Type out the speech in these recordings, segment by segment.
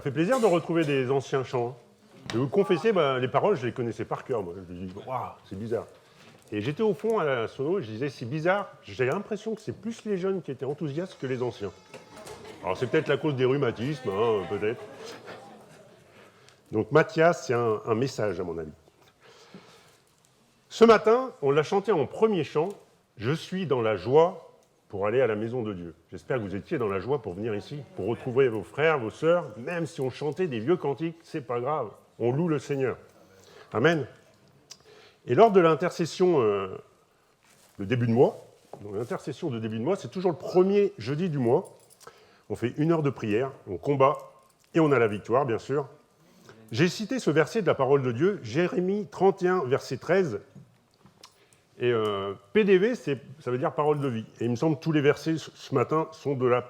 fait plaisir de retrouver des anciens chants. Je vais vous confesser, les paroles, je les connaissais par cœur. Moi. Je me dis, waouh, c'est bizarre. Et j'étais au fond à la sono, je disais, c'est bizarre. J'ai l'impression que c'est plus les jeunes qui étaient enthousiastes que les anciens. Alors c'est peut-être la cause des rhumatismes, hein, peut-être. Donc Mathias, c'est un message à mon avis. Ce matin, on l'a chanté en premier chant, « Je suis dans la joie pour aller à la maison de Dieu ». J'espère que vous étiez dans la joie pour venir ici, pour retrouver vos frères, vos sœurs, même si on chantait des vieux cantiques, c'est pas grave, on loue le Seigneur. Amen. Et lors de l'intercession de début de mois, l'intercession de début de mois, c'est toujours le premier jeudi du mois, on fait 1 heure de prière, on combat, et on a la victoire, bien sûr. J'ai cité ce verset de la parole de Dieu, Jérémie 31, verset 13. Et PDV, ça veut dire parole de vie. Et il me semble que tous les versets ce matin sont de la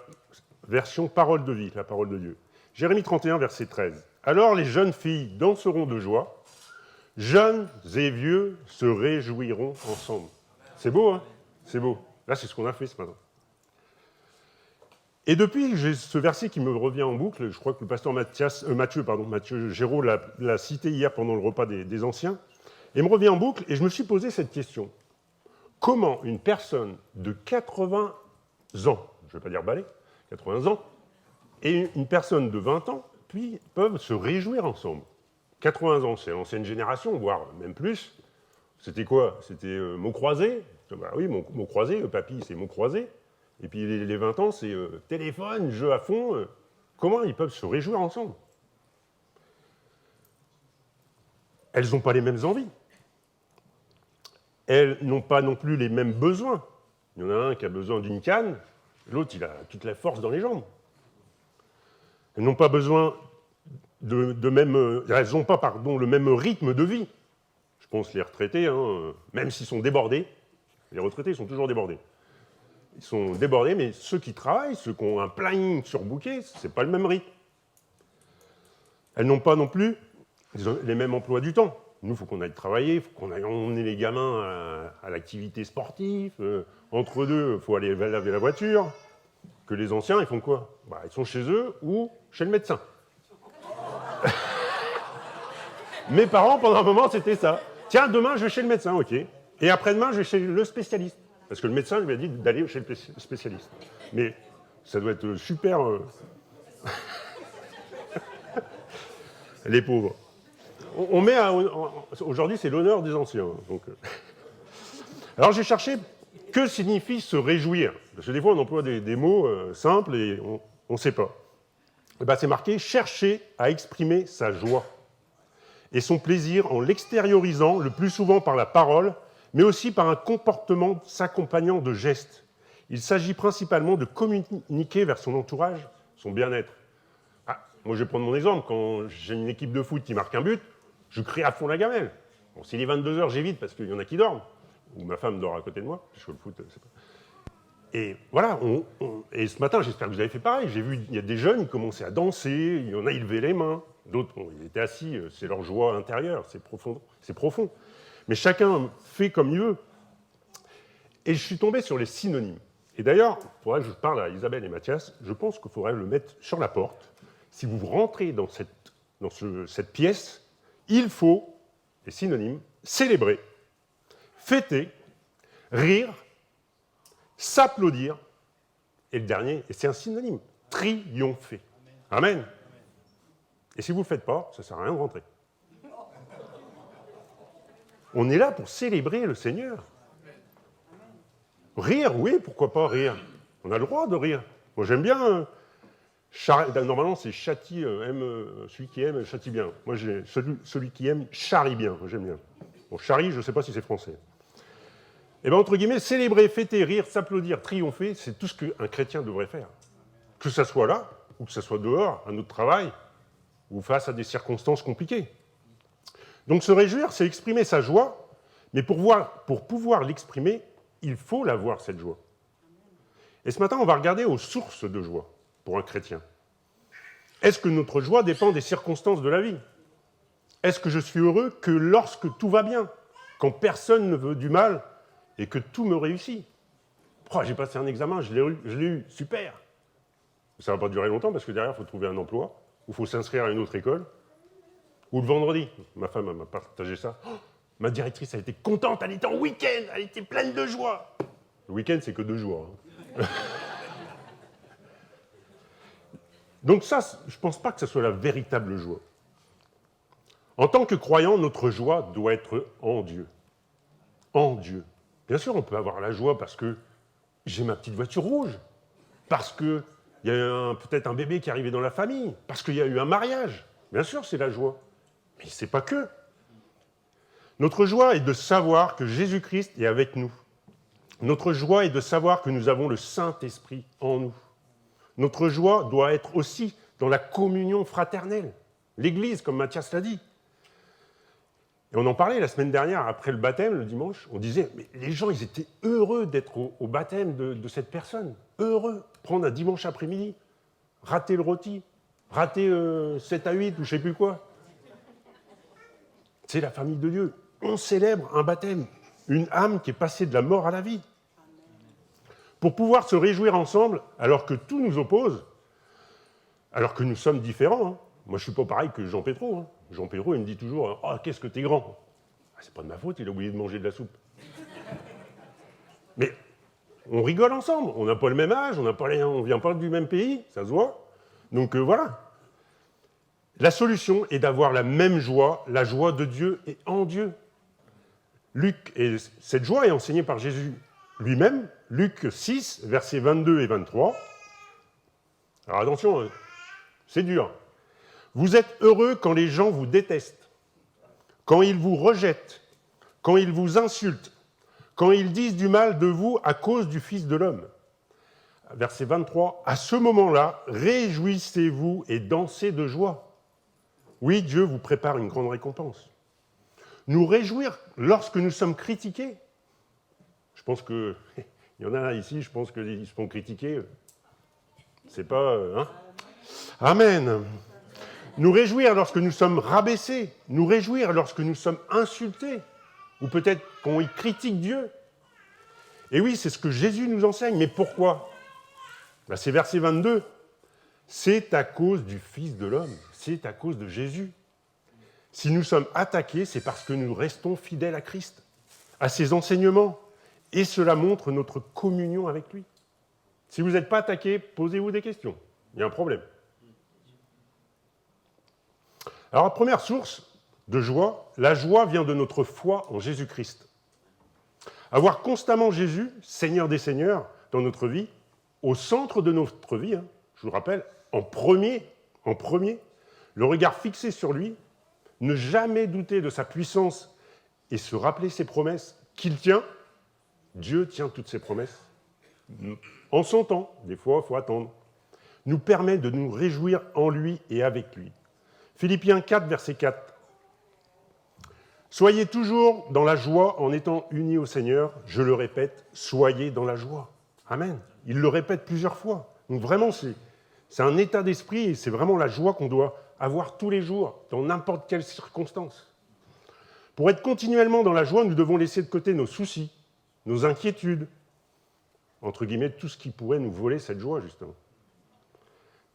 version parole de vie, la parole de Dieu. Jérémie 31, verset 13. Alors les jeunes filles danseront de joie, jeunes et vieux se réjouiront ensemble. C'est beau, hein? C'est beau. Là, c'est ce qu'on a fait ce matin. Et depuis, j'ai ce verset qui me revient en boucle, je crois que le pasteur Mathieu Géraud l'a cité hier pendant le repas des anciens, et me revient en boucle, et je me suis posé cette question. Comment une personne de 80 ans, je ne vais pas dire balai, 80 ans, et une personne de 20 ans, puis peuvent se réjouir ensemble? 80 ans, c'est l'ancienne génération, voire même plus. C'était quoi? C'était mots croisés. Oui, mots croisés, papy, c'est mots croisés. Et puis les 20 ans, c'est téléphone, jeu à fond. Comment ils peuvent se réjouir ensemble? Elles n'ont pas les mêmes envies. Elles n'ont pas non plus les mêmes besoins. Il y en a un qui a besoin d'une canne, l'autre, il a toute la force dans les jambes. Elles n'ont pas besoin elles n'ont pas, le même rythme de vie. Je pense les retraités, même s'ils sont débordés, les retraités sont toujours débordés. Ils sont débordés, mais ceux qui travaillent, ceux qui ont un planning surbooké, ce n'est pas le même rythme. Elles n'ont pas non plus les mêmes emplois du temps. Nous, il faut qu'on aille travailler, il faut qu'on aille emmener les gamins à l'activité sportive. Entre deux, il faut aller laver la voiture. Que les anciens, ils font quoi? Ils sont chez eux ou chez le médecin. Mes parents, pendant un moment, c'était ça. Tiens, demain, je vais chez le médecin, ok. Et après-demain, je vais chez le spécialiste. Parce que le médecin lui a dit d'aller chez le spécialiste. Mais ça doit être super... Les pauvres. On met aujourd'hui, c'est l'honneur des anciens. Donc... Alors j'ai cherché que signifie se réjouir. Parce que des fois, on emploie des mots simples et on ne sait pas. C'est marqué « chercher à exprimer sa joie » et son plaisir en l'extériorisant le plus souvent par la parole, mais aussi par un comportement s'accompagnant de gestes. Il s'agit principalement de communiquer vers son entourage son bien-être. Moi, je vais prendre mon exemple. Quand j'ai une équipe de foot qui marque un but, je crie à fond la gamelle. Bon, s'il est 22h, j'évite parce qu'il y en a qui dorment. Ou ma femme dort à côté de moi. Je fais le foot, c'est pas... Et voilà. Et ce matin, j'espère que vous avez fait pareil. J'ai vu, il y a des jeunes, ils commençaient à danser. Il y en a, ils levaient les mains. D'autres, ils étaient assis. C'est leur joie intérieure. C'est profond. C'est profond. Mais chacun fait comme il veut. Et je suis tombé sur les synonymes. Et d'ailleurs, il faudrait que je parle à Isabelle et Mathias, je pense qu'il faudrait le mettre sur la porte. Si vous rentrez dans cette pièce, il faut, les synonymes, célébrer, fêter, rire, s'applaudir, et le dernier, et c'est un synonyme, triompher. Amen. Et si vous ne le faites pas, ça ne sert à rien de rentrer. On est là pour célébrer le Seigneur. Rire, oui, pourquoi pas rire? On a le droit de rire. Moi, j'aime bien... Normalement, c'est châtie, celui qui aime, châtie bien. Moi, celui qui aime, charrie bien. J'aime bien. Bon, charrie, je ne sais pas si c'est français. Et bien, entre guillemets, célébrer, fêter, rire, s'applaudir, triompher, c'est tout ce qu'un chrétien devrait faire. Que ça soit là, ou que ça soit dehors, à notre travail, ou face à des circonstances compliquées. Donc, se réjouir, c'est exprimer sa joie, mais pour pouvoir l'exprimer, il faut l'avoir, cette joie. Et ce matin, on va regarder aux sources de joie pour un chrétien. Est-ce que notre joie dépend des circonstances de la vie? Est-ce que je suis heureux que lorsque tout va bien, quand personne ne veut du mal et que tout me réussit? J'ai passé un examen, je l'ai eu, super. Ça ne va pas durer longtemps parce que derrière, il faut trouver un emploi. où il faut s'inscrire à une autre école, ou le vendredi. Ma femme m'a partagé ça. Oh, ma directrice, elle était contente, elle était en week-end, elle était pleine de joie. Le week-end, c'est que 2 jours. Hein. Donc ça, je ne pense pas que ce soit la véritable joie. En tant que croyant, notre joie doit être en Dieu. En Dieu. Bien sûr, on peut avoir la joie parce que j'ai ma petite voiture rouge, parce qu'il y a peut-être un bébé qui est arrivé dans la famille, parce qu'il y a eu un mariage. Bien sûr, c'est la joie. Mais c'est pas que. Notre joie est de savoir que Jésus-Christ est avec nous. Notre joie est de savoir que nous avons le Saint-Esprit en nous. Notre joie doit être aussi dans la communion fraternelle. L'Église, comme Mathias l'a dit. Et on en parlait la semaine dernière, après le baptême, le dimanche, on disait, mais les gens, ils étaient heureux d'être au baptême de cette personne. Heureux. Prendre un dimanche après-midi, rater le rôti, rater 7 à 8 ou je ne sais plus quoi. C'est la famille de Dieu. On célèbre un baptême, une âme qui est passée de la mort à la vie. Pour pouvoir se réjouir ensemble, alors que tout nous oppose, alors que nous sommes différents. Hein. Moi, je ne suis pas pareil que Jean Pétro. Hein. Jean Pétro, il me dit toujours « Oh, qu'est-ce que t'es grand !» C'est pas de ma faute, il a oublié de manger de la soupe. Mais on rigole ensemble, on n'a pas le même âge, on ne vient pas du même pays, ça se voit. Donc voilà. La solution est d'avoir la même joie, la joie de Dieu et en Dieu. Et cette joie est enseignée par Jésus lui-même, Luc 6, versets 22 et 23. Alors attention, c'est dur. Vous êtes heureux quand les gens vous détestent, quand ils vous rejettent, quand ils vous insultent, quand ils disent du mal de vous à cause du Fils de l'homme. Verset 23, à ce moment-là, réjouissez-vous et dansez de joie. Oui, Dieu vous prépare une grande récompense. Nous réjouir lorsque nous sommes critiqués. Je pense qu'il y en a ici, je pense qu'ils se font critiquer. C'est pas... Hein. Amen. Nous réjouir lorsque nous sommes rabaissés. Nous réjouir lorsque nous sommes insultés. Ou peut-être qu'on y critique Dieu. Et oui, c'est ce que Jésus nous enseigne. Mais pourquoi ? C'est verset 22. C'est à cause du Fils de l'homme. C'est à cause de Jésus. Si nous sommes attaqués, c'est parce que nous restons fidèles à Christ, à ses enseignements. Et cela montre notre communion avec lui. Si vous n'êtes pas attaqué, posez-vous des questions. Il y a un problème. Alors, la première source de joie, la joie vient de notre foi en Jésus-Christ. Avoir constamment Jésus, Seigneur des Seigneurs, dans notre vie, au centre de notre vie, hein, je vous rappelle, en premier, le regard fixé sur lui, ne jamais douter de sa puissance et se rappeler ses promesses qu'il tient. Dieu tient toutes ses promesses. En son temps, des fois, il faut attendre. Nous permet de nous réjouir en lui et avec lui. Philippiens 4, verset 4. Soyez toujours dans la joie en étant unis au Seigneur. Je le répète, soyez dans la joie. Amen. Il le répète plusieurs fois. Donc vraiment, c'est un état d'esprit et c'est vraiment la joie qu'on doit avoir tous les jours, dans n'importe quelle circonstance. Pour être continuellement dans la joie, nous devons laisser de côté nos soucis, nos inquiétudes, entre guillemets, tout ce qui pourrait nous voler cette joie, justement.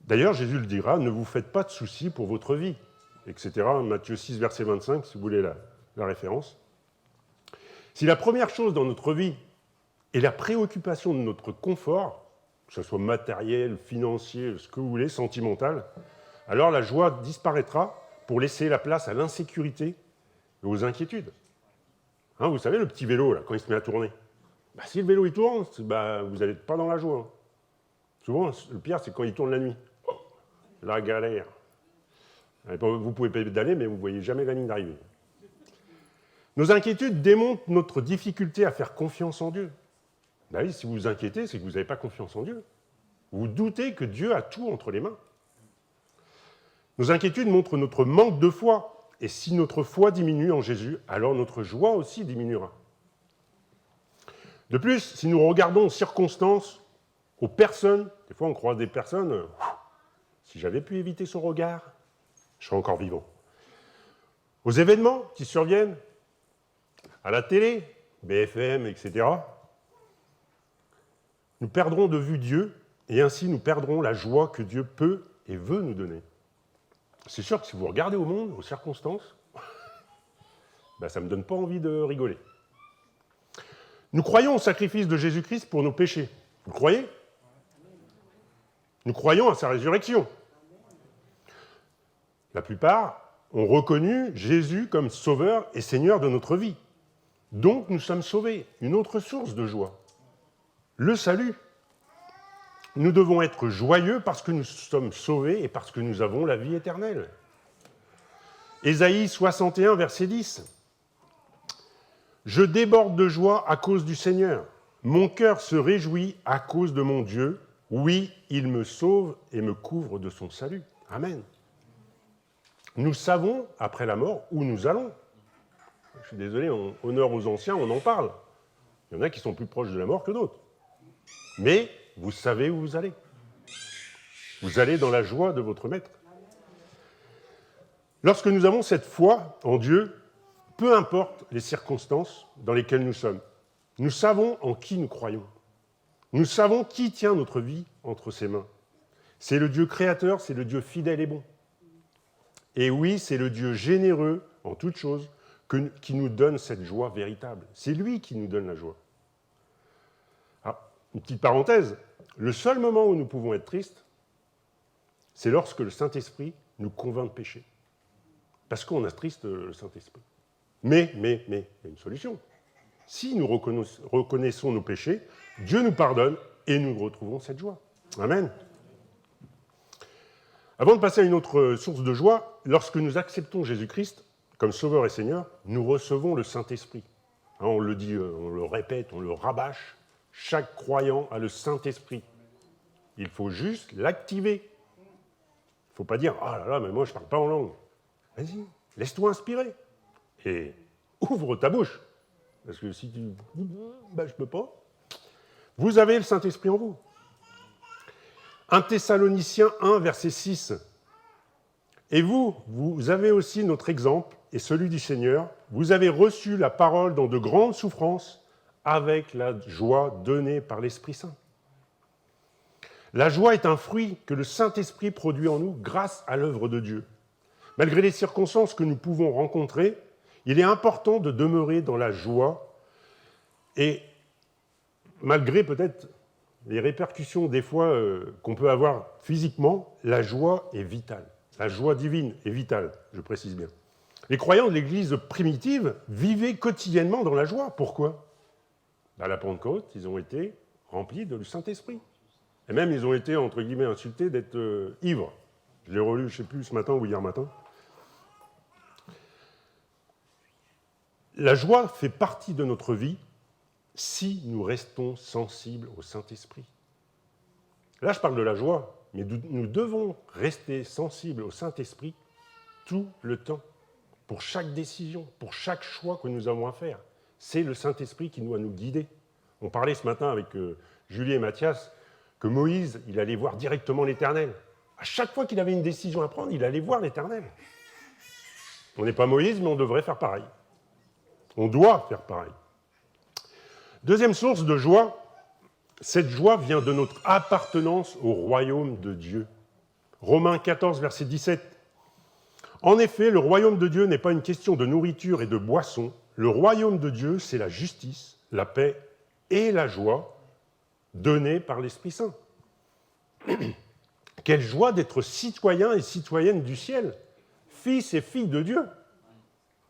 D'ailleurs, Jésus le dira, ne vous faites pas de soucis pour votre vie, etc. Matthieu 6, verset 25, si vous voulez la référence. Si la première chose dans notre vie est la préoccupation de notre confort, que ce soit matériel, financier, ce que vous voulez, sentimental, alors la joie disparaîtra pour laisser la place à l'insécurité et aux inquiétudes. Hein, vous savez, le petit vélo, là, quand il se met à tourner, si le vélo il tourne, vous n'allez pas dans la joie. Hein. Souvent, le pire, c'est quand il tourne la nuit. Oh, la galère. Vous pouvez pédaler, mais vous ne voyez jamais la ligne d'arrivée. Nos inquiétudes démontrent notre difficulté à faire confiance en Dieu. Oui, si vous vous inquiétez, c'est que vous n'avez pas confiance en Dieu. Vous doutez que Dieu a tout entre les mains. Nos inquiétudes montrent notre manque de foi. Et si notre foi diminue en Jésus, alors notre joie aussi diminuera. De plus, si nous regardons aux circonstances, aux personnes, des fois on croise des personnes, si j'avais pu éviter son regard, je serais encore vivant. Aux événements qui surviennent, à la télé, BFM, etc., nous perdrons de vue Dieu et ainsi nous perdrons la joie que Dieu peut et veut nous donner. c'est sûr que si vous regardez au monde, aux circonstances, ça ne me donne pas envie de rigoler. Nous croyons au sacrifice de Jésus-Christ pour nos péchés. Vous le croyez? Nous croyons à sa résurrection. La plupart ont reconnu Jésus comme sauveur et Seigneur de notre vie. Donc nous sommes sauvés. Une autre source de joie. Le salut. Nous devons être joyeux parce que nous sommes sauvés et parce que nous avons la vie éternelle. Ésaïe 61, verset 10. Je déborde de joie à cause du Seigneur. Mon cœur se réjouit à cause de mon Dieu. Oui, il me sauve et me couvre de son salut. Amen. Nous savons, après la mort, où nous allons. Je suis désolé, honneur aux anciens, on en parle. Il y en a qui sont plus proches de la mort que d'autres. Mais vous savez où vous allez. Vous allez dans la joie de votre maître. Lorsque nous avons cette foi en Dieu, peu importe les circonstances dans lesquelles nous sommes, nous savons en qui nous croyons. Nous savons qui tient notre vie entre ses mains. C'est le Dieu créateur, c'est le Dieu fidèle et bon. Et oui, c'est le Dieu généreux en toutes choses qui nous donne cette joie véritable. C'est lui qui nous donne la joie. Alors, une petite parenthèse, le seul moment où nous pouvons être tristes, c'est lorsque le Saint-Esprit nous convainc de pécher. Parce qu'on a triste le Saint-Esprit. Mais, il y a une solution. Si nous reconnaissons nos péchés, Dieu nous pardonne et nous retrouvons cette joie. Amen. Avant de passer à une autre source de joie, lorsque nous acceptons Jésus-Christ comme Sauveur et Seigneur, nous recevons le Saint-Esprit. On le dit, on le répète, on le rabâche. Chaque croyant a le Saint-Esprit. Il faut juste l'activer. Il ne faut pas dire « Ah là là, mais moi je ne parle pas en langue ». Vas-y, laisse-toi inspirer. Et ouvre ta bouche. Parce que si tu... je ne peux pas. Vous avez le Saint-Esprit en vous. 1 Thessaloniciens 1, verset 6. Et vous avez aussi notre exemple et celui du Seigneur. Vous avez reçu la parole dans de grandes souffrances avec la joie donnée par l'Esprit Saint. La joie est un fruit que le Saint-Esprit produit en nous grâce à l'œuvre de Dieu. Malgré les circonstances que nous pouvons rencontrer, il est important de demeurer dans la joie et malgré peut-être les répercussions des fois qu'on peut avoir physiquement, la joie est vitale. La joie divine est vitale, je précise bien. Les croyants de l'Église primitive vivaient quotidiennement dans la joie. Pourquoi ? À la Pentecôte, ils ont été remplis de le Saint-Esprit. Et même, ils ont été, entre guillemets, insultés d'être ivres. Je l'ai relu, je ne sais plus, ce matin ou hier matin. La joie fait partie de notre vie si nous restons sensibles au Saint-Esprit. Là, je parle de la joie, mais nous devons rester sensibles au Saint-Esprit tout le temps, pour chaque décision, pour chaque choix que nous avons à faire. C'est le Saint-Esprit qui doit nous guider. On parlait ce matin avec Julie et Mathias que Moïse, il allait voir directement l'Éternel. À chaque fois qu'il avait une décision à prendre, il allait voir l'Éternel. On n'est pas Moïse, mais on devrait faire pareil. On doit faire pareil. Deuxième source de joie, cette joie vient de notre appartenance au royaume de Dieu. Romains 14, verset 17. En effet, le royaume de Dieu n'est pas une question de nourriture et de boisson. Le royaume de Dieu, c'est la justice, la paix et la joie donnée par l'Esprit Saint. Quelle joie d'être citoyen et citoyenne du ciel, fils et filles de Dieu.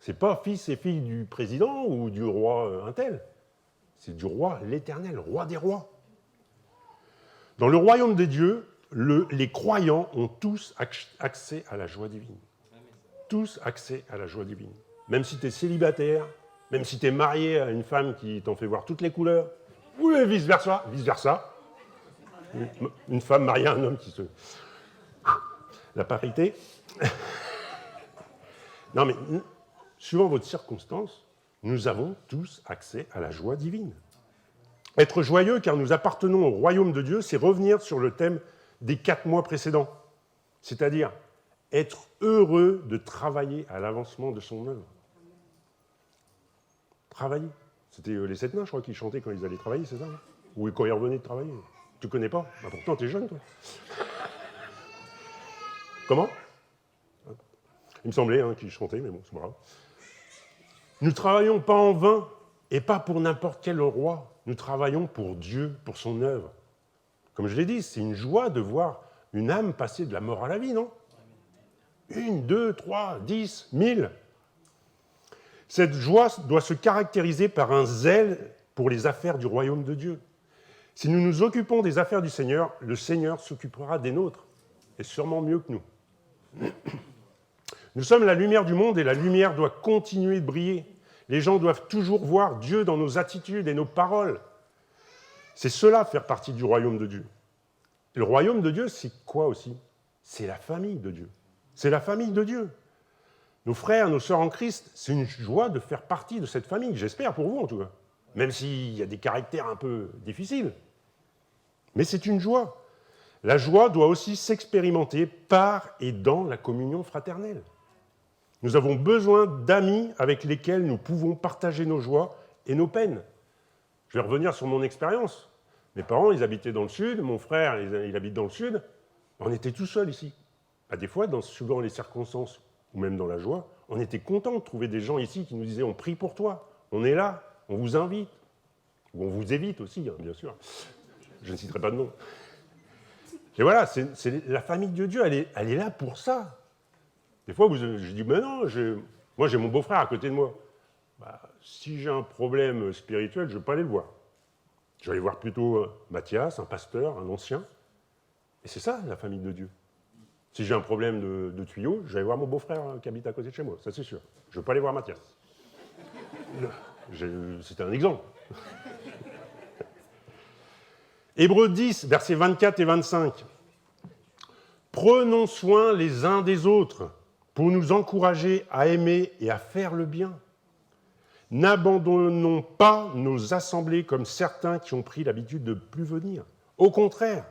Ce n'est pas fils et filles du président ou du roi un tel. C'est du roi l'Éternel, roi des rois. Dans le royaume des dieux, les croyants ont tous accès à la joie divine. Tous accès à la joie divine. Même si tu es célibataire, même si tu es marié à une femme qui t'en fait voir toutes les couleurs, ou vice-versa, une femme mariée à un homme qui se... La parité. Non mais, suivant votre circonstance, nous avons tous accès à la joie divine. Être joyeux car nous appartenons au royaume de Dieu, c'est revenir sur le thème des 4 mois précédents. C'est-à-dire être heureux de travailler à l'avancement de son œuvre. Travailler. C'était les 7 nains, je crois, qui chantaient quand ils allaient travailler, c'est ça ? Ou quand ils revenaient de travailler. Tu connais pas ? Pourtant, t'es jeune, toi. Comment ? Il me semblait qu'il chantait, mais bon, c'est pas grave. Nous travaillons pas en vain et pas pour n'importe quel roi. Nous travaillons pour Dieu, pour son œuvre. Comme je l'ai dit, c'est une joie de voir une âme passer de la mort à la vie, non ? 1, 2, 3, 10, 1000. Cette joie doit se caractériser par un zèle pour les affaires du royaume de Dieu. Si nous nous occupons des affaires du Seigneur, le Seigneur s'occupera des nôtres, et sûrement mieux que nous. Nous sommes la lumière du monde et la lumière doit continuer de briller. Les gens doivent toujours voir Dieu dans nos attitudes et nos paroles. C'est cela, faire partie du royaume de Dieu. Le royaume de Dieu, c'est quoi aussi ? C'est la famille de Dieu. C'est la famille de Dieu. Nos frères, nos sœurs en Christ, c'est une joie de faire partie de cette famille, j'espère pour vous en tout cas. Même s'il y a des caractères un peu difficiles. Mais c'est une joie. La joie doit aussi s'expérimenter par et dans la communion fraternelle. Nous avons besoin d'amis avec lesquels nous pouvons partager nos joies et nos peines. Je vais revenir sur mon expérience. Mes parents, ils habitaient dans le sud, mon frère, il habite dans le sud. On était tout seuls ici. Des fois, suivant les circonstances, ou même dans la joie, on était content de trouver des gens ici qui nous disaient « on prie pour toi, on est là, on vous invite ». Ou on vous évite aussi, bien sûr. Je ne citerai pas de nom. Et voilà, c'est la famille de Dieu, elle est là pour ça. Des fois, je dis « mais non, moi j'ai mon beau-frère à côté de moi. Si j'ai un problème spirituel, je ne vais pas aller le voir. Je vais aller voir plutôt Mathias, un pasteur, un ancien. Et c'est ça, la famille de Dieu. Si j'ai un problème de tuyau, je vais aller voir mon beau-frère qui habite à côté de chez moi, ça c'est sûr. Je ne vais pas aller voir Mathias. C'était un exemple. Hébreux 10, versets 24 et 25. Prenons soin les uns des autres pour nous encourager à aimer et à faire le bien. N'abandonnons pas nos assemblées comme certains qui ont pris l'habitude de ne plus venir. Au contraire,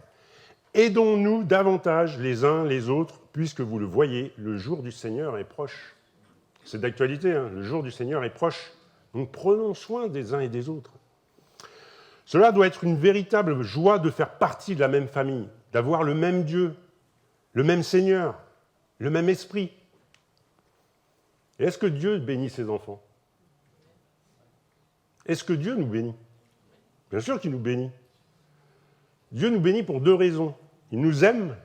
aidons-nous davantage les uns les autres, puisque vous le voyez, le jour du Seigneur est proche. C'est d'actualité, le jour du Seigneur est proche. Donc prenons soin des uns et des autres. Cela doit être une véritable joie de faire partie de la même famille, d'avoir le même Dieu, le même Seigneur, le même Esprit. Et est-ce que Dieu bénit ses enfants ? Est-ce que Dieu nous bénit ? Bien sûr qu'il nous bénit. Dieu nous bénit pour deux raisons. Il nous aime,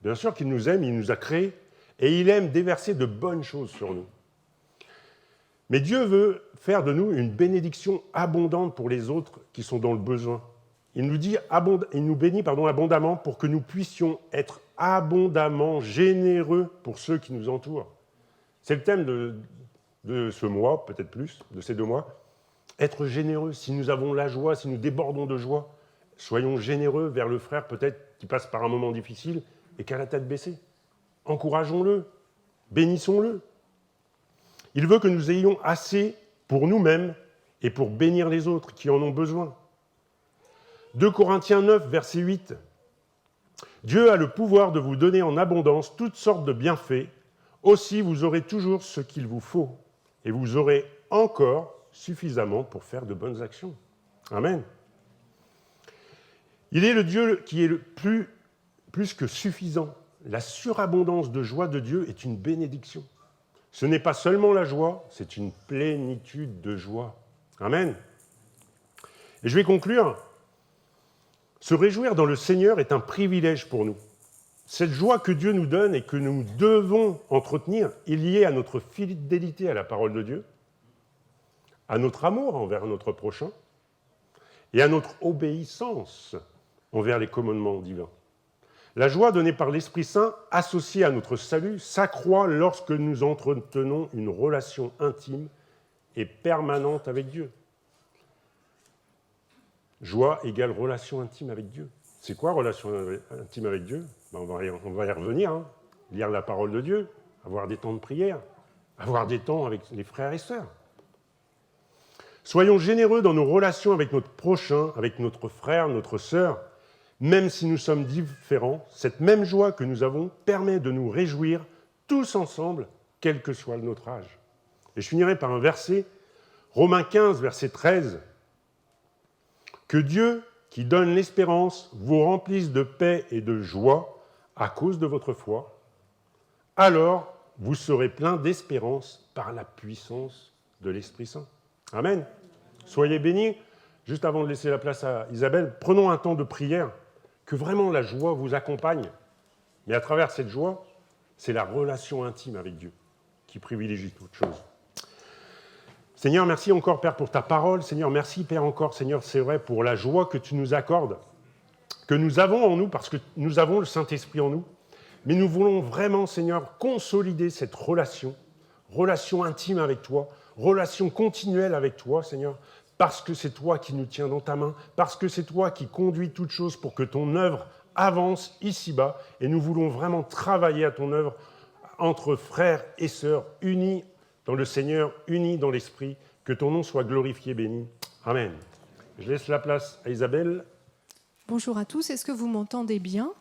bien sûr qu'il nous aime, il nous a créés, et il aime déverser de bonnes choses sur nous. Mais Dieu veut faire de nous une bénédiction abondante pour les autres qui sont dans le besoin. Il nous bénit abondamment pour que nous puissions être abondamment généreux pour ceux qui nous entourent. C'est le thème de ce mois, peut-être plus, de ces 2 mois. Être généreux, si nous avons la joie, si nous débordons de joie, soyons généreux vers le frère peut-être qui passe par un moment difficile et qui a la tête baissée. Encourageons-le, bénissons-le. Il veut que nous ayons assez pour nous-mêmes et pour bénir les autres qui en ont besoin. 2 Corinthiens 9, verset 8. Dieu a le pouvoir de vous donner en abondance toutes sortes de bienfaits. Aussi, vous aurez toujours ce qu'il vous faut et vous aurez encore suffisamment pour faire de bonnes actions. Amen. Il est le Dieu qui est le plus que suffisant. La surabondance de joie de Dieu est une bénédiction. Ce n'est pas seulement la joie, c'est une plénitude de joie. Amen. Et je vais conclure. Se réjouir dans le Seigneur est un privilège pour nous. Cette joie que Dieu nous donne et que nous devons entretenir est liée à notre fidélité à la parole de Dieu, à notre amour envers notre prochain et à notre obéissance envers les commandements divins. La joie donnée par l'Esprit Saint, associée à notre salut, s'accroît lorsque nous entretenons une relation intime et permanente avec Dieu. Joie égale relation intime avec Dieu. C'est quoi relation intime avec Dieu ? On va y revenir. Lire la parole de Dieu, avoir des temps de prière, avoir des temps avec les frères et sœurs. Soyons généreux dans nos relations avec notre prochain, avec notre frère, notre sœur. Même si nous sommes différents, cette même joie que nous avons permet de nous réjouir tous ensemble, quel que soit notre âge. Et je finirai par un verset, Romains 15, verset 13. Que Dieu, qui donne l'espérance, vous remplisse de paix et de joie à cause de votre foi. Alors, vous serez plein d'espérance par la puissance de l'Esprit Saint. Amen. Soyez bénis. Juste avant de laisser la place à Isabelle, prenons un temps de prière, que vraiment la joie vous accompagne. Mais à travers cette joie, c'est la relation intime avec Dieu qui privilégie toute chose. Seigneur, merci encore, Père, pour ta parole. Seigneur, merci, Père, encore, Seigneur, c'est vrai, pour la joie que tu nous accordes, que nous avons en nous, parce que nous avons le Saint-Esprit en nous. Mais nous voulons vraiment, Seigneur, consolider cette relation intime avec toi, relation continuelle avec toi, Seigneur, parce que c'est toi qui nous tiens dans ta main, parce que c'est toi qui conduis toutes choses pour que ton œuvre avance ici-bas. Et nous voulons vraiment travailler à ton œuvre entre frères et sœurs, unis dans le Seigneur, unis dans l'Esprit. Que ton nom soit glorifié, béni. Amen. Je laisse la place à Isabelle. Bonjour à tous, est-ce que vous m'entendez bien ?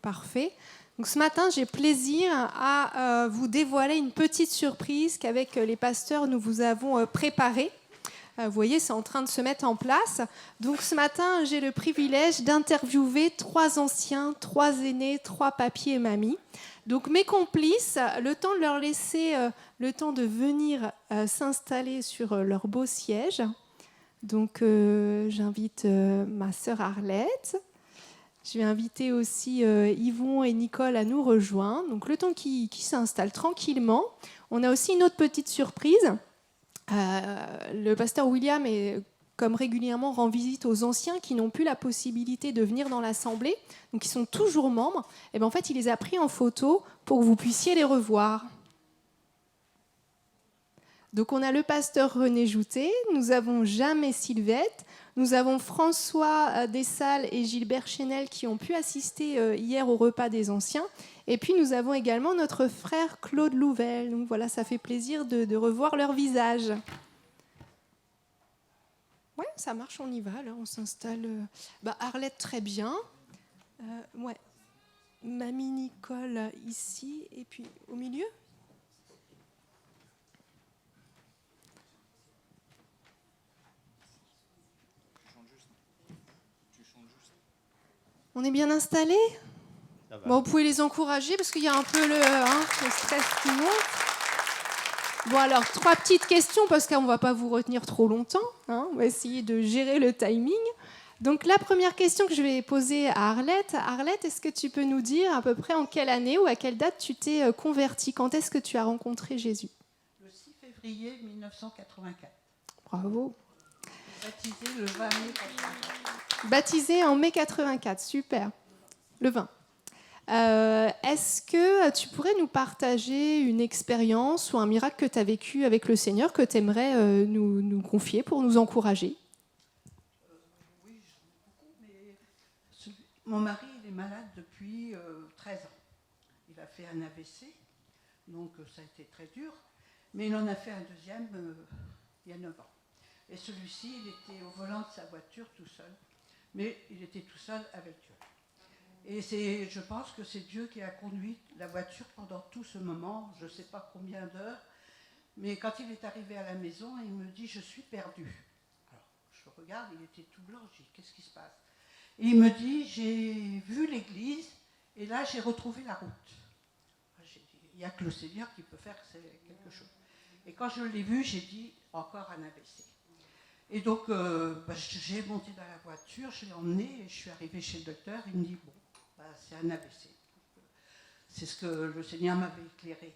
Parfait. Donc ce matin, j'ai plaisir à vous dévoiler une petite surprise qu'avec les pasteurs, nous vous avons préparée. Vous voyez, c'est en train de se mettre en place. Donc ce matin, j'ai le privilège d'interviewer 3 anciens, 3 aînés, 3 papiers et mamies. Donc mes complices, le temps de leur laisser le temps de venir s'installer sur leur beau siège. Donc j'invite ma sœur Arlette. Je vais inviter aussi Yvon et Nicole à nous rejoindre. Donc le temps qu'ils s'installent tranquillement. On a aussi une autre petite surprise. Le pasteur William, comme régulièrement, rend visite aux anciens qui n'ont plus la possibilité de venir dans l'assemblée, donc qui sont toujours membres. Et bien, en fait, il les a pris en photo pour que vous puissiez les revoir. Donc on a le pasteur René Joutet, nous avons Jeanne et Sylvette, nous avons François Dessalles et Gilbert Chenel qui ont pu assister hier au repas des anciens. Et puis nous avons également notre frère Claude Louvel. Donc voilà, ça fait plaisir de revoir leur visage. Ouais, ça marche, on y va. Là, on s'installe. Arlette, très bien. Ouais. Mamie Nicole ici et puis au milieu. On est bien installés ? Bon, vous pouvez les encourager parce qu'il y a un peu le stress qui monte. Bon, alors, 3 petites questions parce qu'on ne va pas vous retenir trop longtemps. On va essayer de gérer le timing. Donc, la première question que je vais poser à Arlette. Arlette, est-ce que tu peux nous dire à peu près en quelle année ou à quelle date tu t'es convertie ? Quand est-ce que tu as rencontré Jésus ? Le 6 février 1984. Bravo. Baptisé le 20 mai 84. Baptisé en mai 84, super. Le 20. Est-ce que tu pourrais nous partager une expérience ou un miracle que tu as vécu avec le Seigneur que tu aimerais nous confier pour nous encourager ? Oui, j'en ai beaucoup, mais mon mari il est malade depuis 13 ans. Il a fait un AVC, donc ça a été très dur, mais il en a fait un deuxième il y a 9 ans. Et celui-ci, il était au volant de sa voiture tout seul, mais il était tout seul avec Dieu. Et je pense que c'est Dieu qui a conduit la voiture pendant tout ce moment, je ne sais pas combien d'heures, mais quand il est arrivé à la maison, il me dit « je suis perdu ». Alors, je regarde, il était tout blanc, je dis « qu'est-ce qui se passe ?» Et il me dit « j'ai vu l'église et là j'ai retrouvé la route ». J'ai dit « il n'y a que le Seigneur qui peut faire quelque chose ». Et quand je l'ai vu, j'ai dit « encore un AVC ». Et donc, j'ai monté dans la voiture, je l'ai emmené et je suis arrivée chez le docteur. Il me dit, bon, c'est un AVC. C'est ce que le Seigneur m'avait éclairé.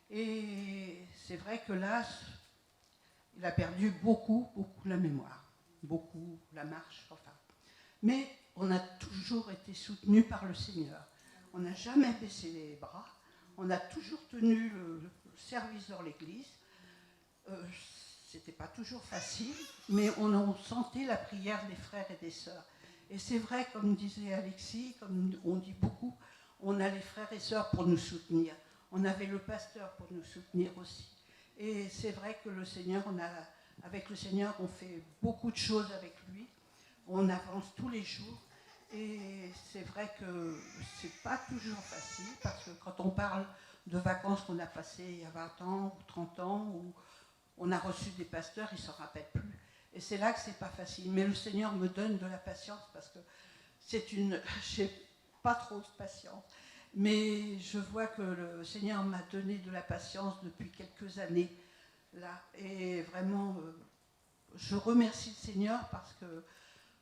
Et c'est vrai que là, il a perdu beaucoup la mémoire, beaucoup la marche, enfin. Mais on a toujours été soutenus par le Seigneur. On n'a jamais baissé les bras. On a toujours tenu le service dans l'église. C'était pas toujours facile, mais on sentait la prière des frères et des sœurs. Et c'est vrai, comme disait Alexis, comme on dit beaucoup, on a les frères et sœurs pour nous soutenir. On avait le pasteur pour nous soutenir aussi. Et c'est vrai que le Seigneur, avec le Seigneur, on fait beaucoup de choses avec lui. On avance tous les jours. Et c'est vrai que c'est pas toujours facile, parce que quand on parle de vacances qu'on a passées il y a 20 ans ou 30 ans, ou on a reçu des pasteurs, ils ne s'en rappellent plus. Et c'est là que c'est pas facile. Mais le Seigneur me donne de la patience parce que j'ai pas trop de patience. Mais je vois que le Seigneur m'a donné de la patience depuis quelques années. Là. Et vraiment, je remercie le Seigneur parce que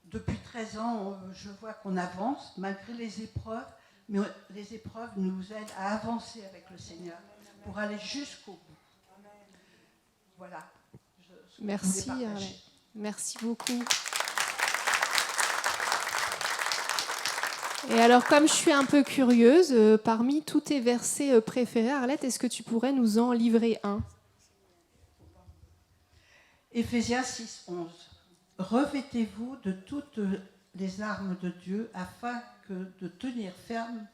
depuis 13 ans, je vois qu'on avance malgré les épreuves. Mais les épreuves nous aident à avancer avec le Seigneur pour aller jusqu'au bout. Voilà. Merci, Arlette. Merci beaucoup. Et alors, comme je suis un peu curieuse, parmi tous tes versets préférés, Arlette, est-ce que tu pourrais nous en livrer un ? Éphésiens 6, 11. Revêtez-vous de toutes les armes de Dieu afin de tenir ferme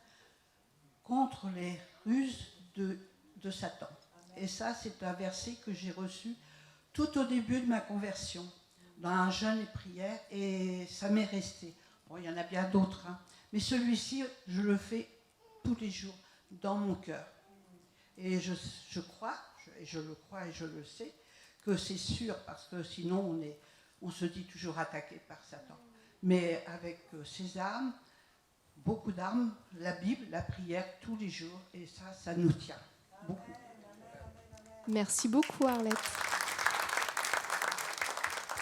contre les ruses de Satan. Et ça, c'est un verset que j'ai reçu tout au début de ma conversion, dans un jeûne et prière, et ça m'est resté. Bon, il y en a bien d'autres, hein, mais celui-ci, je le fais tous les jours dans mon cœur. Et je crois, je le crois et je le sais, que c'est sûr, parce que sinon on se dit toujours attaqué par Satan. Mais avec ces armes, beaucoup d'armes, la Bible, la prière, tous les jours, et ça nous tient beaucoup. Merci beaucoup, Arlette.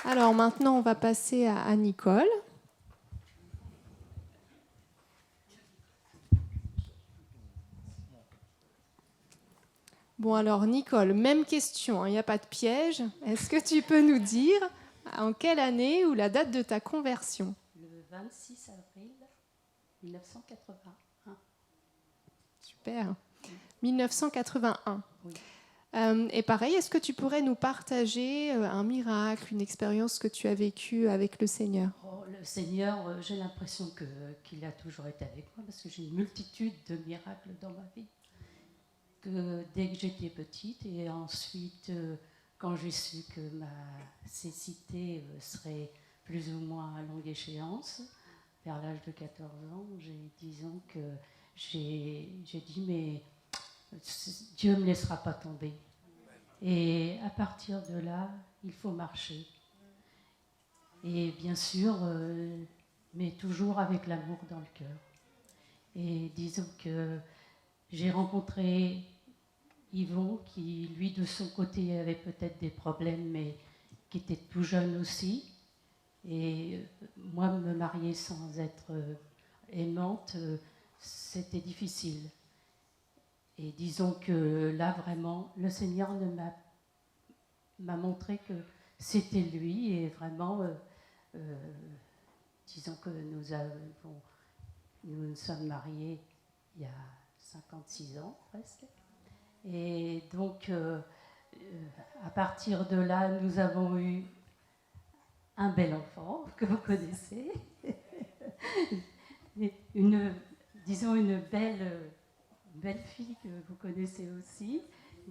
Alors maintenant, on va passer à Nicole. Bon alors, Nicole, même question, il n'y a pas de piège. Est-ce que tu peux nous dire en quelle année ou la date de ta conversion ? Le 26 avril 1981. Super. 1981. Oui. Et pareil, est-ce que tu pourrais nous partager un miracle, une expérience que tu as vécue avec le Seigneur ? Le Seigneur, j'ai l'impression qu'il a toujours été avec moi parce que j'ai une multitude de miracles dans ma vie. Que dès que j'étais petite et ensuite, quand j'ai su que ma cécité serait plus ou moins à longue échéance, vers l'âge de 14 ans, disons que j'ai dit, mais Dieu ne me laissera pas tomber. Et à partir de là, il faut marcher. Et bien sûr, mais toujours avec l'amour dans le cœur. Et disons que j'ai rencontré Yvon, qui lui de son côté avait peut-être des problèmes, mais qui était tout jeune aussi. Et moi, me marier sans être aimante, c'était difficile. Et disons que là, vraiment, le Seigneur m'a montré que c'était lui. Et vraiment, disons que nous sommes mariés il y a 56 ans presque. Et donc, à partir de là, nous avons eu un bel enfant que vous connaissez. Disons une belle fille que vous connaissez aussi,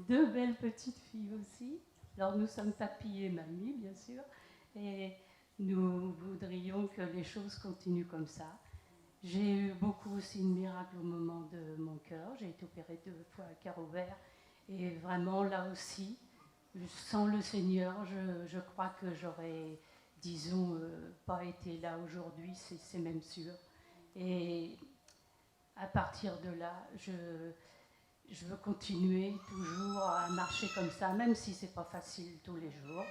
2 belles petites filles aussi. Alors nous sommes papy et mamie, bien sûr, et nous voudrions que les choses continuent comme ça. J'ai eu beaucoup aussi de miracles au moment de mon cœur. J'ai été opérée 2 fois à cœur ouvert, et vraiment là aussi, sans le Seigneur, je crois que j'aurais, disons, pas été là aujourd'hui, c'est même sûr. Et à partir de là, je veux continuer toujours à marcher comme ça, même si c'est pas facile tous les jours.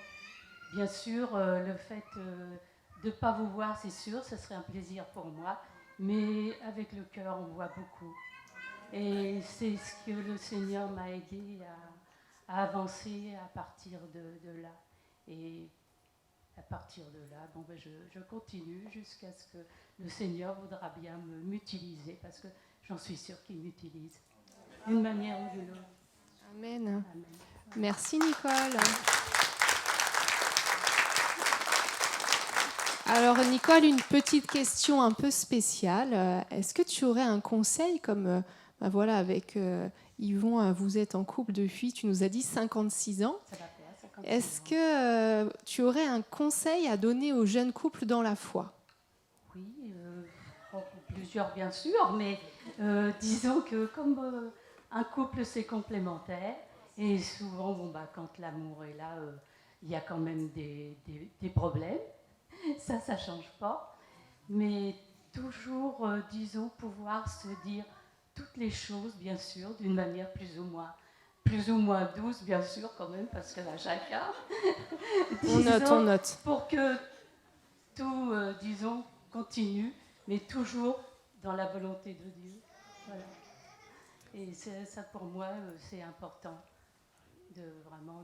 Bien sûr, le fait de ne pas vous voir, c'est sûr, ce serait un plaisir pour moi, mais avec le cœur, on voit beaucoup. Et c'est ce que le Seigneur m'a aidé à avancer à partir de là. Et à partir de là, bon, ben je continue jusqu'à ce que le Seigneur voudra bien m'utiliser, parce que j'en suis sûre qu'il m'utilise d'une manière ou d'une autre. Amen. Amen. Merci Nicole. Alors Nicole, une petite question un peu spéciale. Est-ce que tu aurais un conseil comme voilà, avec Yvon, vous êtes en couple depuis, tu nous as dit 56 ans. Ça va faire 56 Est-ce ans. que tu aurais un conseil à donner aux jeunes couples dans la foi ? Oui, plusieurs bien sûr, mais disons que comme un couple c'est complémentaire, et souvent quand l'amour est là, il y a quand même des problèmes, ça change pas, mais toujours disons pouvoir se dire toutes les choses, bien sûr, d'une manière plus ou moins douce, bien sûr, quand même, parce que là, chacun. On note. Pour que tout, disons, continue, mais toujours dans la volonté de Dieu. Voilà. Et ça, pour moi, c'est important de vraiment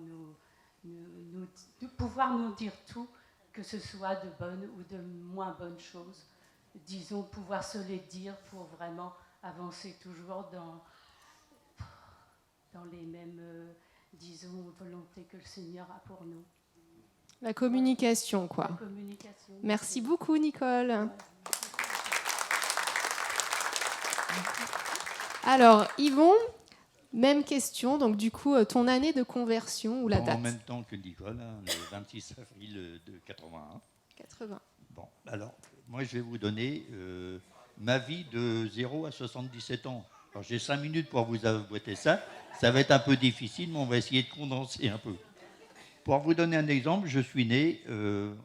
de pouvoir nous dire tout, que ce soit de bonnes ou de moins bonnes choses. Disons, pouvoir se les dire pour vraiment avancer toujours dans les mêmes, disons, volontés que le Seigneur a pour nous. La communication, quoi. La communication. Merci beaucoup, Nicole. Ouais. Alors, Yvon, même question. Donc, du coup, ton année de conversion ou la date? En même temps que Nicole, le 26 avril de 81. 80. Bon, alors, moi, je vais vous donner ma vie de 0 à 77 ans. Alors, j'ai 5 minutes pour vous avouer ça. Ça va être un peu difficile, mais on va essayer de condenser un peu. Pour vous donner un exemple, je suis né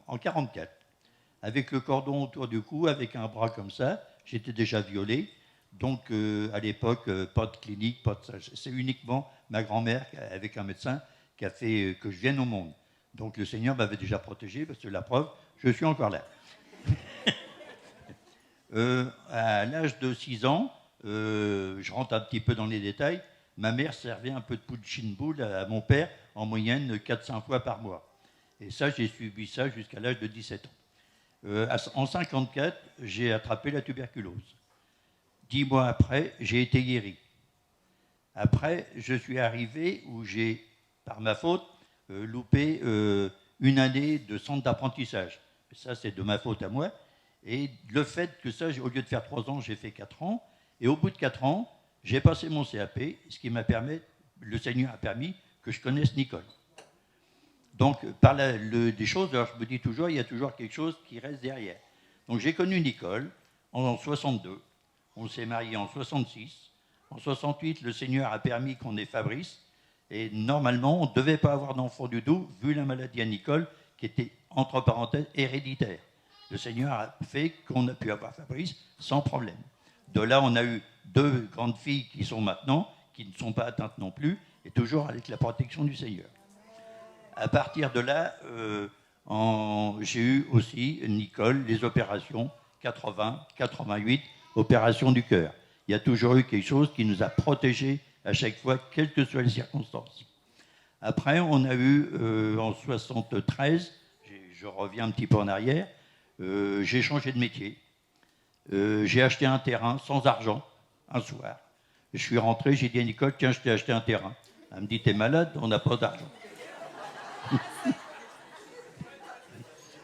en 44, avec le cordon autour du cou, avec un bras comme ça. J'étais déjà violé. Donc, à l'époque, pas de clinique, pas de ça. C'est uniquement ma grand-mère, avec un médecin, qui a fait que je vienne au monde. Donc, le Seigneur m'avait déjà protégé, parce que la preuve, je suis encore là. À l'âge de 6 ans, je rentre un petit peu dans les détails, ma mère servait un peu de poutine boule à mon père, en moyenne 4-5 fois par mois. Et ça, j'ai subi ça jusqu'à l'âge de 17 ans. En 54, j'ai attrapé la tuberculose. 10 mois après, j'ai été guéri. Après, je suis arrivé où j'ai, par ma faute, loupé une année de centre d'apprentissage. Ça, c'est de ma faute à moi. Et le fait que ça, au lieu de faire 3 ans, j'ai fait 4 ans. Et au bout de 4 ans, j'ai passé mon CAP, ce qui m'a permis, le Seigneur a permis que je connaisse Nicole. Donc, par des choses, alors je me dis toujours, il y a toujours quelque chose qui reste derrière. Donc, j'ai connu Nicole en 62. On s'est mariés en 66. En 68, le Seigneur a permis qu'on ait Fabrice. Et normalement, on ne devait pas avoir d'enfant du tout, vu la maladie à Nicole, qui était, entre parenthèses, héréditaire. Le Seigneur a fait qu'on a pu avoir Fabrice sans problème. De là, on a eu 2 grandes filles qui sont maintenant, qui ne sont pas atteintes non plus, et toujours avec la protection du Seigneur. À partir de là, j'ai eu aussi, Nicole, les opérations 80, 88, opération du cœur. Il y a toujours eu quelque chose qui nous a protégés à chaque fois, quelles que soient les circonstances. Après, on a eu, en 73, je reviens un petit peu en arrière, j'ai changé de métier. J'ai acheté un terrain sans argent, un soir. Je suis rentré, j'ai dit à Nicole, tiens, je t'ai acheté un terrain. Elle me dit, t'es malade, on n'a pas d'argent.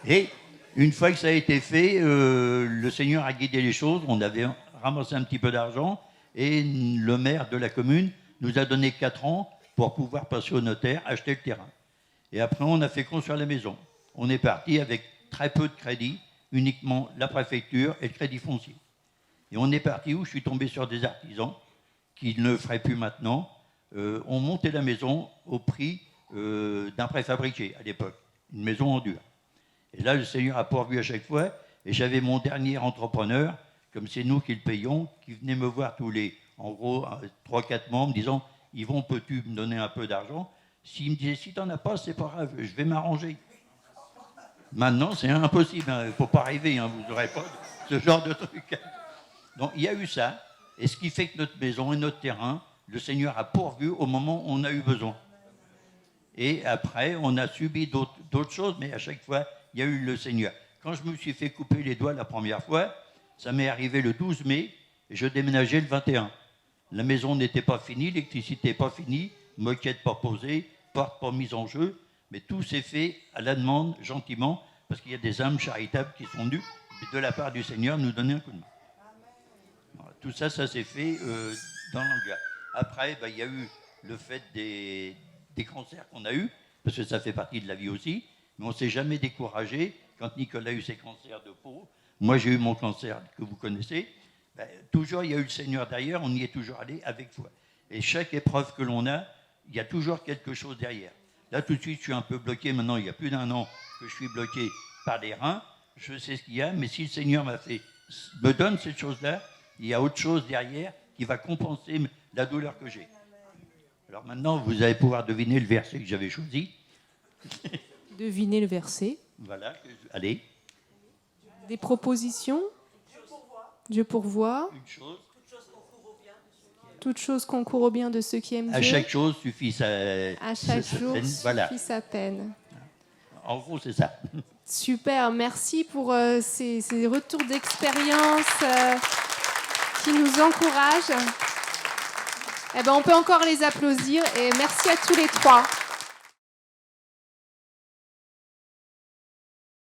Et une fois que ça a été fait, le Seigneur a guidé les choses. On avait ramassé un petit peu d'argent et le maire de la commune nous a donné 4 ans pour pouvoir passer au notaire, acheter le terrain. Et après, on a fait construire la maison. On est parti avec très peu de crédit, uniquement la préfecture et le crédit foncier. Et on est parti où je suis tombé sur des artisans qui ne le feraient plus maintenant. On montait la maison au prix d'un préfabriqué à l'époque, une maison en dur. Et là, le Seigneur a pourvu à chaque fois. Et j'avais mon dernier entrepreneur, comme c'est nous qui le payons, qui venait me voir tous les, en gros, 3-4 mois, en me disant, Yvon, peux-tu me donner un peu d'argent? S'il me disait, si tu n'en as pas, c'est pas grave, je vais m'arranger. Maintenant, c'est impossible, il ne faut pas rêver, vous n'aurez pas ce genre de truc. Donc, il y a eu ça. Et ce qui fait que notre maison et notre terrain, le Seigneur a pourvu au moment où on a eu besoin. Et après, on a subi d'autres choses, mais à chaque fois, il y a eu le Seigneur. Quand je me suis fait couper les doigts la première fois, ça m'est arrivé le 12 mai, et je déménageais le 21. La maison n'était pas finie, l'électricité n'est pas finie, moquette pas posée, porte pas mise en jeu, mais tout s'est fait à la demande, gentiment, parce qu'il y a des âmes charitables qui sont venues, de la part du Seigneur, nous donner un coup de main. Voilà, tout ça, ça s'est fait dans l'engagement. Après, il y a eu le fait des cancers qu'on a eus, parce que ça fait partie de la vie aussi, mais on ne s'est jamais découragé. Quand Nicolas a eu ses cancers de peau, moi j'ai eu mon cancer que vous connaissez, toujours il y a eu le Seigneur derrière, on y est toujours allé avec foi. Et chaque épreuve que l'on a, il y a toujours quelque chose derrière. Là tout de suite je suis un peu bloqué, maintenant il y a plus d'1 an que je suis bloqué par les reins, je sais ce qu'il y a, mais si le Seigneur me donne cette chose-là, il y a autre chose derrière qui va compenser la douleur que j'ai. Alors maintenant, vous allez pouvoir deviner le verset que j'avais choisi. Devinez le verset. Voilà, allez. Des propositions. Dieu pourvoit. Une chose. Toute chose concourt au bien de ceux qui aiment À Dieu. chaque chose suffit sa À chaque jour peine. Voilà. suffit sa peine. En gros, c'est ça. Super, merci pour ces retours d'expérience qui nous encouragent. Eh ben, on peut encore les applaudir et merci à tous les trois.